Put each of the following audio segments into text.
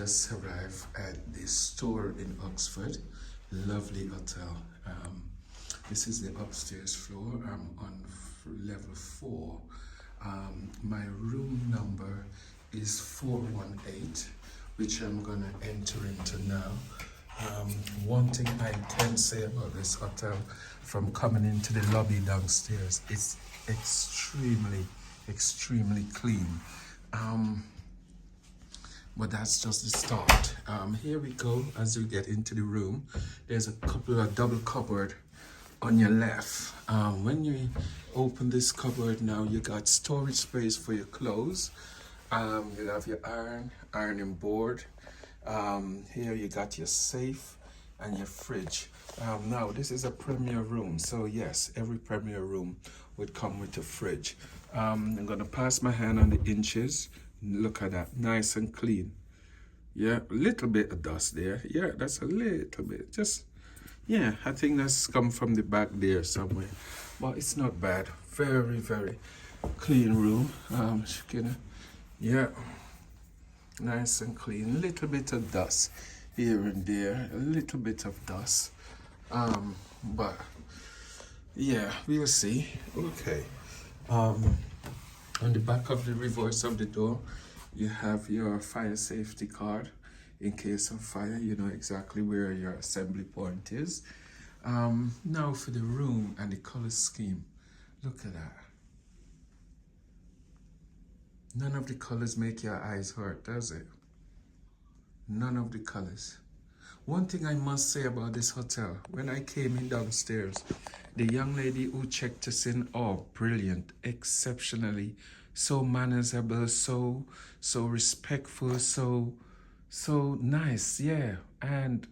just arrived at this store in Oxford. Lovely hotel. This is the upstairs floor. I'm on level 4. My room number is 418, which I'm gonna enter into now. One thing I can say about this hotel, from coming into the lobby downstairs, it's extremely clean. But that's just the start. Here we go. As you get into the room, there's a couple of double cupboard on your left. When you open this cupboard now, you got storage space for your clothes. You have your ironing board. Here you got your safe and your fridge. Now this is a premier room, so yes, every premier room would come with a fridge. I'm gonna pass my hand on the inches. Look at that, nice and clean. Yeah, a little bit of dust there. Yeah, that's a little bit. Just, yeah, I think that's come from the back there somewhere. But it's not bad. Very clean room. Yeah, nice and clean. Little bit of dust here and there. A little bit of dust. But yeah, we'll see. Okay. On the back of the reverse of the door, you have your fire safety card. In case of fire, you know exactly where your assembly point is. Now for the room and the color scheme. Look at that. None of the colors make your eyes hurt, does it? None of the colors. One thing I must say about this hotel, when I came in downstairs, the young lady who checked us in, oh, brilliant, exceptionally, so manageable, so respectful, so nice, yeah. And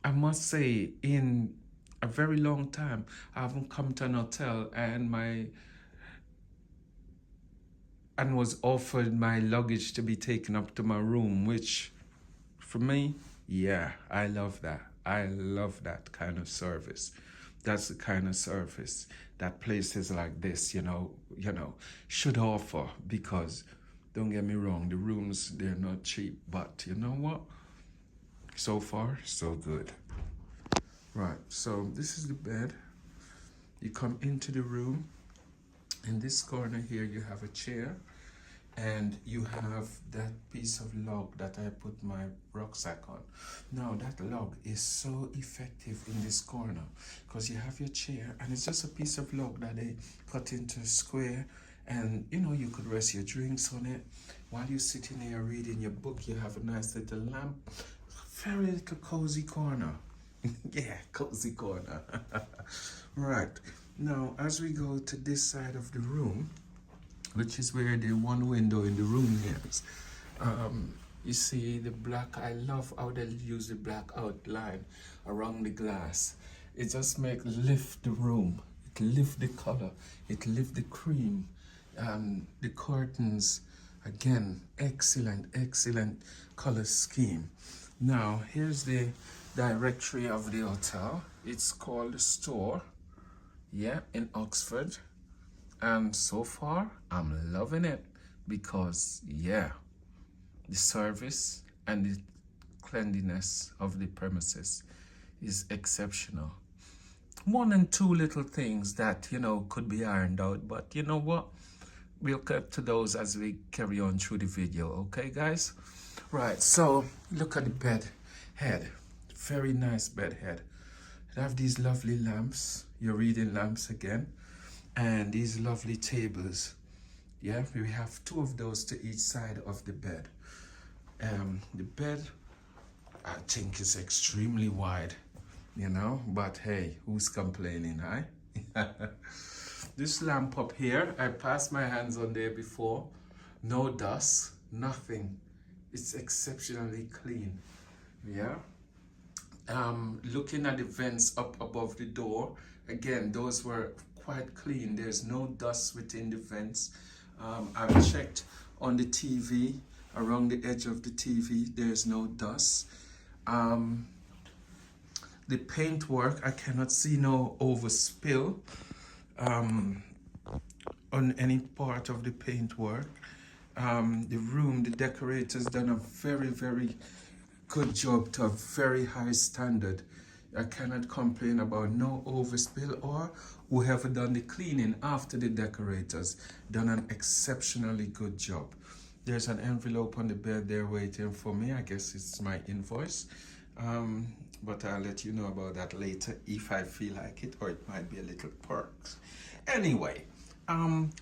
I must say, in a very long time, I haven't come to an hotel and was offered my luggage to be taken up to my room, which for me, yeah, I love that. I love that kind of service. That's the kind of service that places like this, you know, should offer, because don't get me wrong, the rooms, they're not cheap, but you know what? So far, so good. Right, so this is the bed. You come into the room. In this corner here, you have a chair, and you have that piece of log that I put my rucksack on. Now that log is so effective in this corner, because you have your chair and it's just a piece of log that they cut into a square, and you know, you could rest your drinks on it while you're sitting here reading your book. You have a nice little lamp. Very little cozy corner. Yeah, cozy corner. Right, now as we go to this side of the room, which is where the one window in the room is. You see the black, I love how they use the black outline around the glass. It just lift the room, it lift the color, it lift the cream. The curtains, again, excellent color scheme. Now, here's the directory of the hotel. It's called the Store, yeah, in Oxford. And so far, I'm loving it because, yeah, the service and the cleanliness of the premises is exceptional. One and two little things that, you know, could be ironed out, but you know what? We'll get to those as we carry on through the video, okay, guys? Right, so look at the bed head. Very nice bed head. They have these lovely lamps, your reading lamps again. And these lovely tables. Yeah, we have 2 of those to each side of the bed. The bed, I think, is extremely wide, you know, but hey, who's complaining, huh? This lamp up here, I passed my hands on there before. No dust, nothing. It's exceptionally clean, yeah. Looking at the vents up above the door, again, those were quite clean. There's no dust within the vents. I've checked on the TV, around the edge of the TV, there's no dust. The paintwork, I cannot see no overspill on any part of the paintwork. The room, the decorators done a very, very good job to a very high standard. I cannot complain about no overspill, or whoever done the cleaning after the decorators done an exceptionally good job. There's an envelope on the bed there waiting for me. I guess it's my invoice. But I'll let you know about that later if I feel like it, or it might be a little perks. Anyway,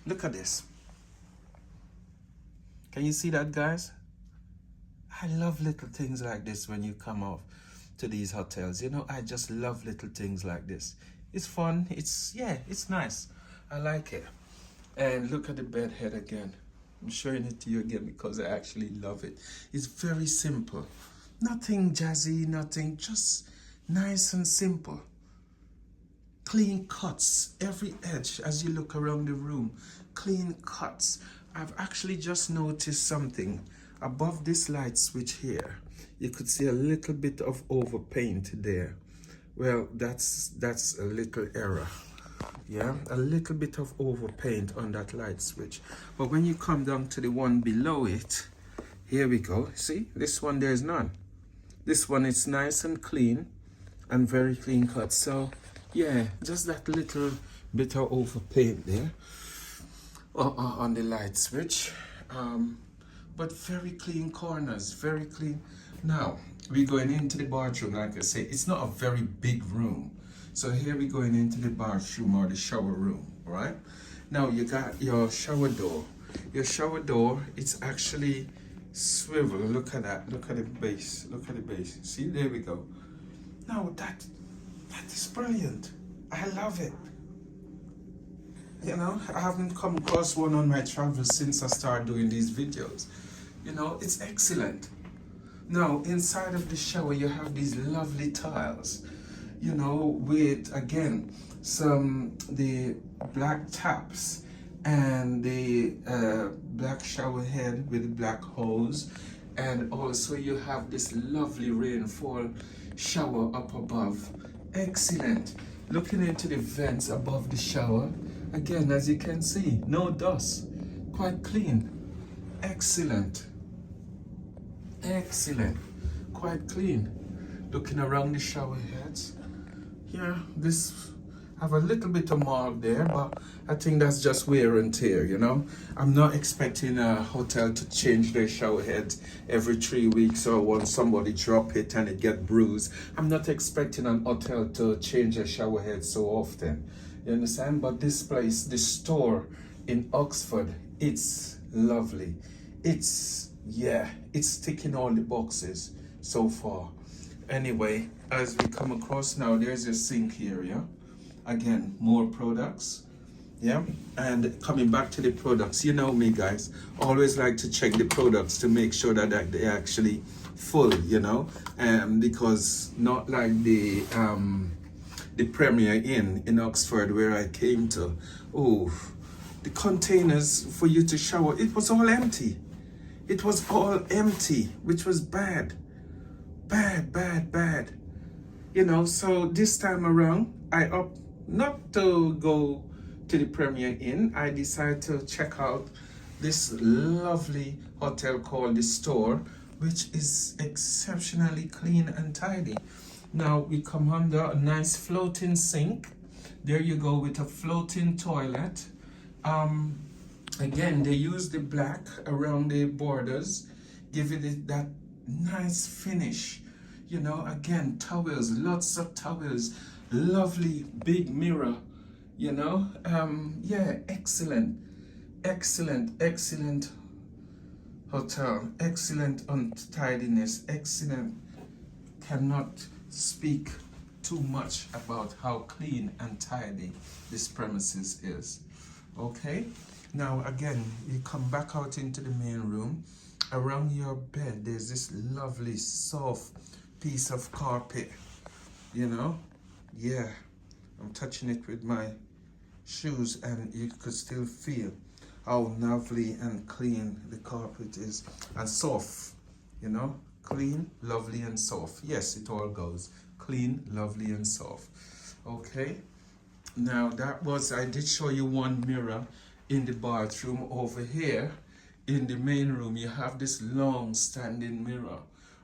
look at this. Can you see that, guys? I love little things like this when you come off to these hotels. You know, I just love little things like this. It's fun. It's nice. I like it. And look at the bed head again. I'm showing it to you again because I actually love it. It's very simple. Nothing jazzy, nothing, just nice and simple. Clean cuts, every edge as you look around the room. Clean cuts. I've actually just noticed something. Above this light switch here, you could see a little bit of overpaint there. Well, that's a little error. Yeah, a little bit of overpaint on that light switch. But when you come down to the one below it, here we go. See, this one there's none. This one is nice and clean and very clean cut. So yeah, just that little bit of overpaint there on the light switch. But very clean corners, very clean. Now, we're going into the bathroom, like I say, it's not a very big room. So here we're going into the bathroom or the shower room, all right? Now you got your shower door. Your shower door, it's actually swivel. Look at that, look at the base, look at the base. See, there we go. Now that is brilliant. I love it. You know, I haven't come across one on my travels since I started doing these videos. You know, it's excellent. Now, inside of the shower, you have these lovely tiles, you know, with, again, the black taps and the black shower head with the black hose. And also you have this lovely rainfall shower up above. Excellent. Looking into the vents above the shower, again, as you can see, no dust, quite clean. Excellent. Excellent. Quite clean. Looking around the shower heads. Yeah, this have a little bit of mark there, but I think that's just wear and tear, you know. I'm not expecting a hotel to change their shower heads every 3 weeks or when somebody drop it and it get bruised. I'm not expecting an hotel to change their shower heads so often. You understand? But this place, this store in Oxford, it's lovely. It's ticking all the boxes so far. Anyway, as we come across now, there's a sink area. Again, more products. Yeah, and coming back to the products, you know me, guys, always like to check the products to make sure that they're actually full, you know, because not like the Premier Inn in Oxford where I came to. Oh, the containers for you to shower, it was all empty. It was all empty, which was bad. Bad. You know, so this time around, I opt not to go to the Premier Inn. I decided to check out this lovely hotel called The Store, which is exceptionally clean and tidy. Now we come under a nice floating sink. There you go, with a floating toilet. Again, they use the black around the borders, give it that nice finish. You know, again, towels, lots of towels, lovely big mirror, you know. Yeah, excellent hotel, excellent untidiness, excellent. Cannot speak too much about how clean and tidy this premises is. Okay, now again, you come back out into the main room. Around your bed, there's this lovely soft piece of carpet, you know. Yeah, I'm touching it with my shoes and you could still feel how lovely and clean the carpet is, and soft, you know. Clean, lovely and soft. Yes, it all goes clean, lovely and soft. Okay, now I did show you one mirror in the bathroom. Over here in the main room, you have this long standing mirror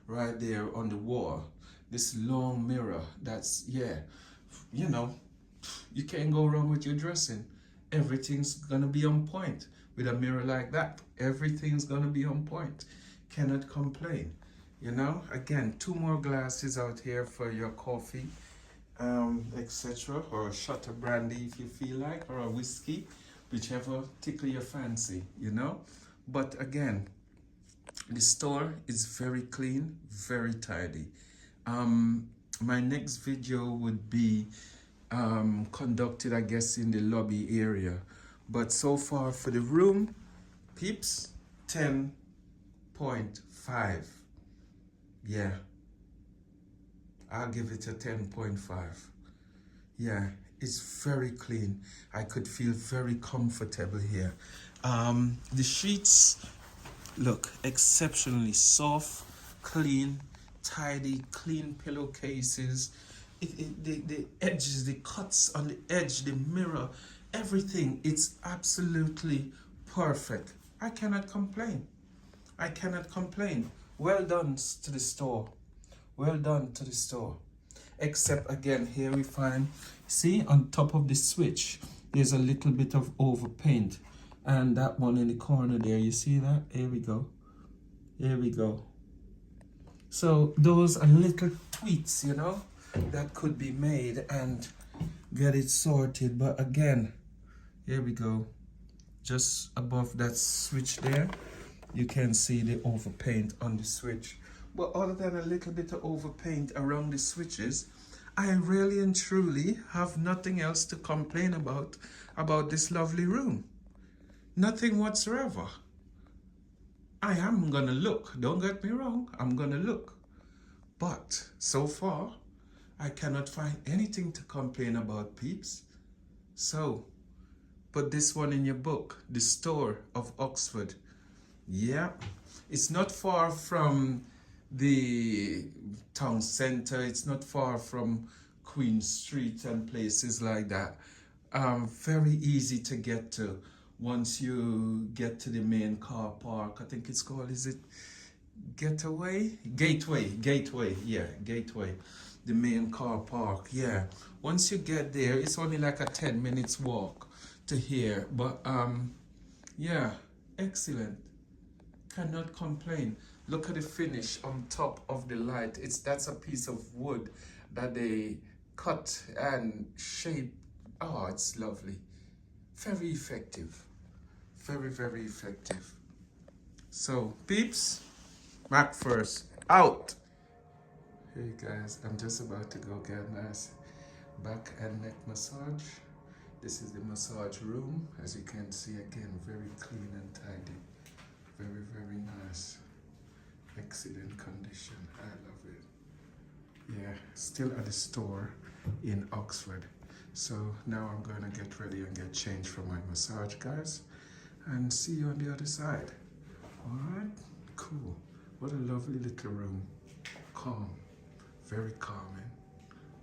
right there on the wall. This long mirror that's, yeah, you know, you can't go wrong with your dressing. Everything's gonna be on point with a mirror like that. Everything's gonna be on point. Cannot complain. You know, again, 2 more glasses out here for your coffee, etc., or a shot of brandy if you feel like, or a whiskey, whichever tickle your fancy, you know. But again, the store is very clean, very tidy. My next video would be conducted, I guess, in the lobby area. But so far for the room, peeps, 10.5. Yeah, I'll give it a 10.5. Yeah, it's very clean. I could feel very comfortable here. The sheets look exceptionally soft, clean, tidy, clean pillowcases. The edges, the cuts on the edge, the mirror, everything, it's absolutely perfect. I cannot complain. I cannot complain. Well done to the store. Well done to the store. Except again, here we find, see, on top of the switch, there's a little bit of overpaint. And that one in the corner there, you see that? Here we go. Here we go. So those are little tweaks, you know, that could be made and get it sorted. But again, here we go. Just above that switch there, you can see the overpaint on the switch. But other than a little bit of overpaint around the switches, I really and truly have nothing else to complain about this lovely room. Nothing whatsoever. I am gonna look, don't get me wrong, I'm gonna look. But so far, I cannot find anything to complain about, peeps. So, put this one in your book, The Store of Oxford. Yeah, it's not far from the town center. It's not far from Queen Street and places like that. Very easy to get to once you get to the main car park. I think it's called, is it Gateway? Gateway, yeah, Gateway. The main car park, yeah. Once you get there, it's only like a 10 minutes walk to here. But yeah, excellent. Cannot complain. Look at the finish on top of the light. That's a piece of wood that they cut and shape. Oh, it's lovely. Very effective. Very, very effective. So, peeps, Mac first, out. Hey guys, I'm just about to go get a nice back and neck massage. This is the massage room. As you can see, again, very clean and tidy. Very, very nice. Excellent condition. I love it. Yeah, still at the store in Oxford. So now I'm going to get ready and get changed for my massage, guys. And see you on the other side. Alright? Cool. What a lovely little room. Calm. Very calming.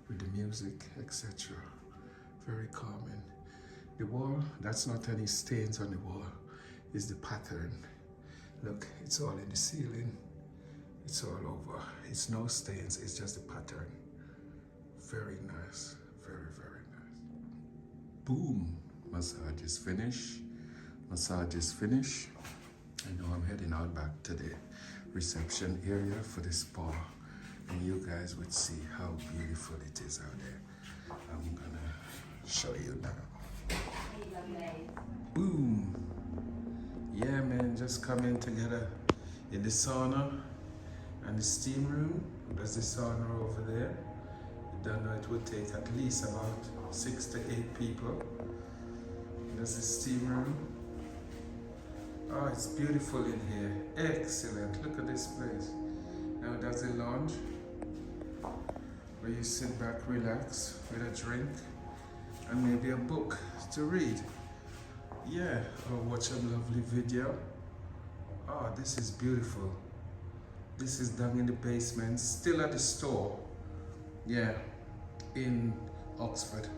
With the music, etc. Very calming. The wall, that's not any stains on the wall. It's the pattern. Look, it's all in the ceiling. It's all over. It's no stains, it's just the pattern. Very nice. Very, very nice. Boom. Massage is finished. Massage is finished. I know I'm heading out back to the reception area for the spa. And you guys would see how beautiful it is out there. I'm gonna show you now. Boom. Yeah, man, just coming together in the sauna and the steam room. There's the sauna over there. You don't know, it would take at least about 6 to 8 people. There's the steam room. Oh, it's beautiful in here. Excellent. Look at this place. Now there's a lounge where you sit back, relax with a drink and maybe a book to read. Yeah, or watch a lovely video. Oh, this is beautiful. This is down in the basement, still at the store. Yeah, in Oxford.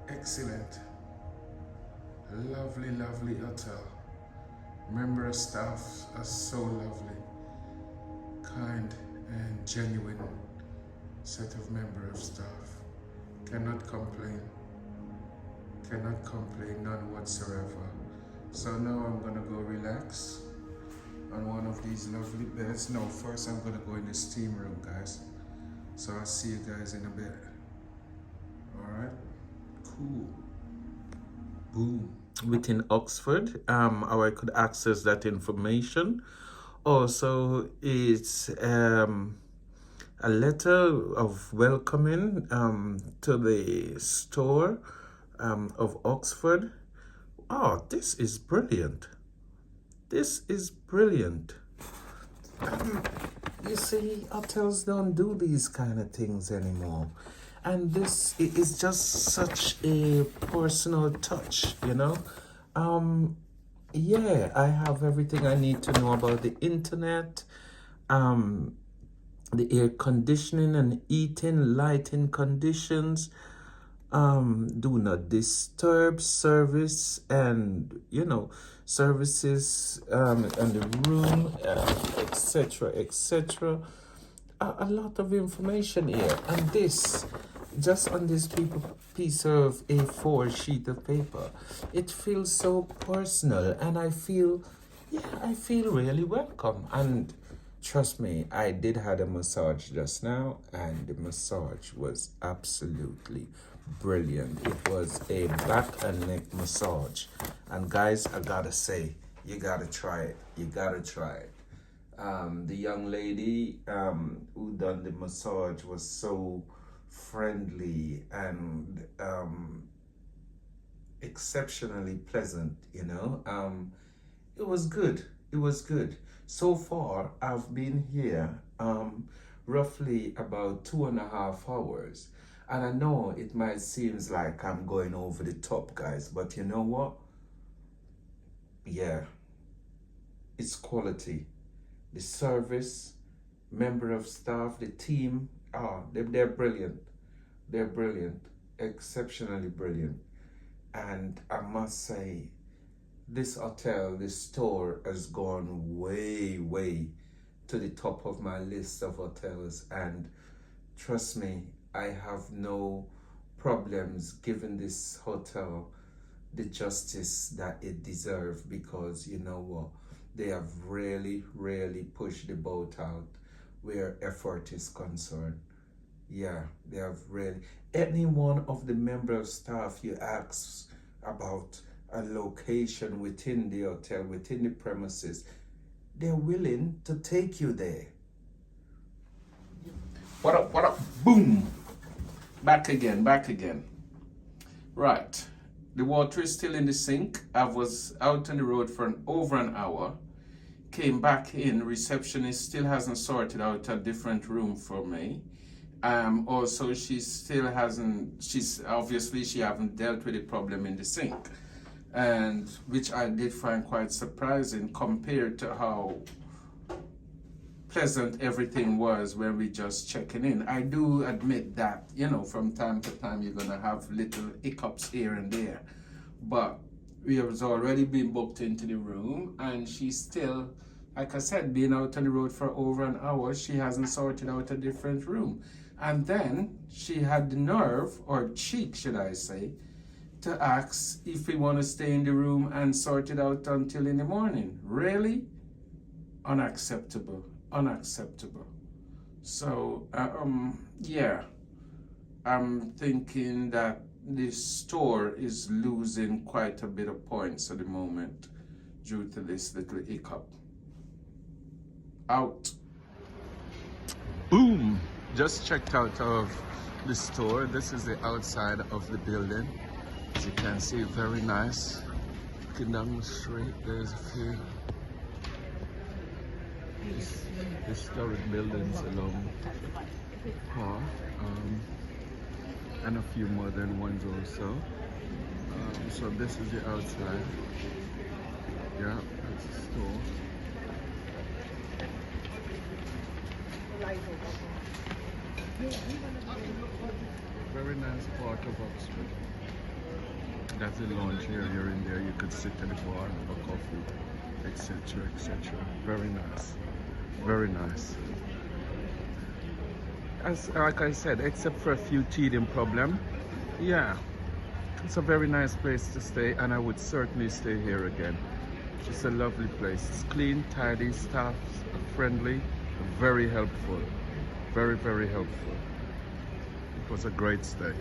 Excellent. Lovely, lovely hotel. Member of staff are so lovely, kind and genuine set of member of staff. Cannot complain. Cannot complain, none whatsoever. So now I'm gonna go relax on one of these lovely beds. No, first I'm gonna go in the steam room, guys. So I'll see you guys in a bit. Alright? Cool. Boom. Within Oxford, how I could access that information. Also, it's a letter of welcoming to the store of Oxford. Oh, this is brilliant. This is brilliant. You see, hotels don't do these kind of things anymore. And this is just such a personal touch, you know? Yeah, I have everything I need to know about the internet, the air conditioning and heating, lighting conditions, do not disturb service and, you know, services and the room, etc., etc. A lot of information here, and this just on this piece of A4 sheet of paper, it feels so personal, and I feel really welcome. And trust me, I did have a massage just now, and the massage was absolutely brilliant. It was a back and neck massage, and guys, I gotta say, you gotta try it. You gotta try it. The young lady who done the massage was so friendly and exceptionally pleasant, you know. It was good. It was good. So far, I've been here roughly about 2.5 hours. And I know it might seem like I'm going over the top, guys, but you know what? Yeah, it's quality. The service, member of staff, the team, they're brilliant. They're brilliant, exceptionally brilliant. And I must say, this hotel, this store has gone way, way to the top of my list of hotels. And trust me, I have no problems giving this hotel the justice that it deserves, because you know what? They have really, really pushed the boat out where effort is concerned. Yeah, they have really. Any one of the member of staff you ask about a location within the hotel, within the premises, they're willing to take you there. What up, what up? Boom! Back again, back again. Right. The water is still in the sink. I was out on the road for over an hour. Came back in. Receptionist still hasn't sorted out a different room for me. Also, she still hasn't. She haven't dealt with the problem in the sink, and which I did find quite surprising compared to how pleasant everything was when we just checking in. I do admit that, you know, from time to time you're gonna have little hiccups here and there, but we have already been booked into the room, and she's still, like I said, being out on the road for over an hour, she hasn't sorted out a different room. And then she had the nerve, or cheek should I say, to ask if we want to stay in the room and sort it out until in the morning. Really? Unacceptable. Unacceptable. So, yeah, I'm thinking that this store is losing quite a bit of points at the moment due to this little hiccup. Out. Boom! Just checked out of the store. This is the outside of the building. As you can see, very nice. Looking down the street, there's a few historic buildings along the path, and a few modern ones also. So this is the outside. Yeah, that's the store. Very nice part of Oxford. That's the lounge area in there. You could sit at the bar and have a coffee. etc., etc. Very nice, very nice. As like I said, except for a few teething problem, yeah, it's a very nice place to stay, and I would certainly stay here again. It's a lovely place. It's clean, tidy, staff friendly, very helpful, very, very helpful. It was a great stay.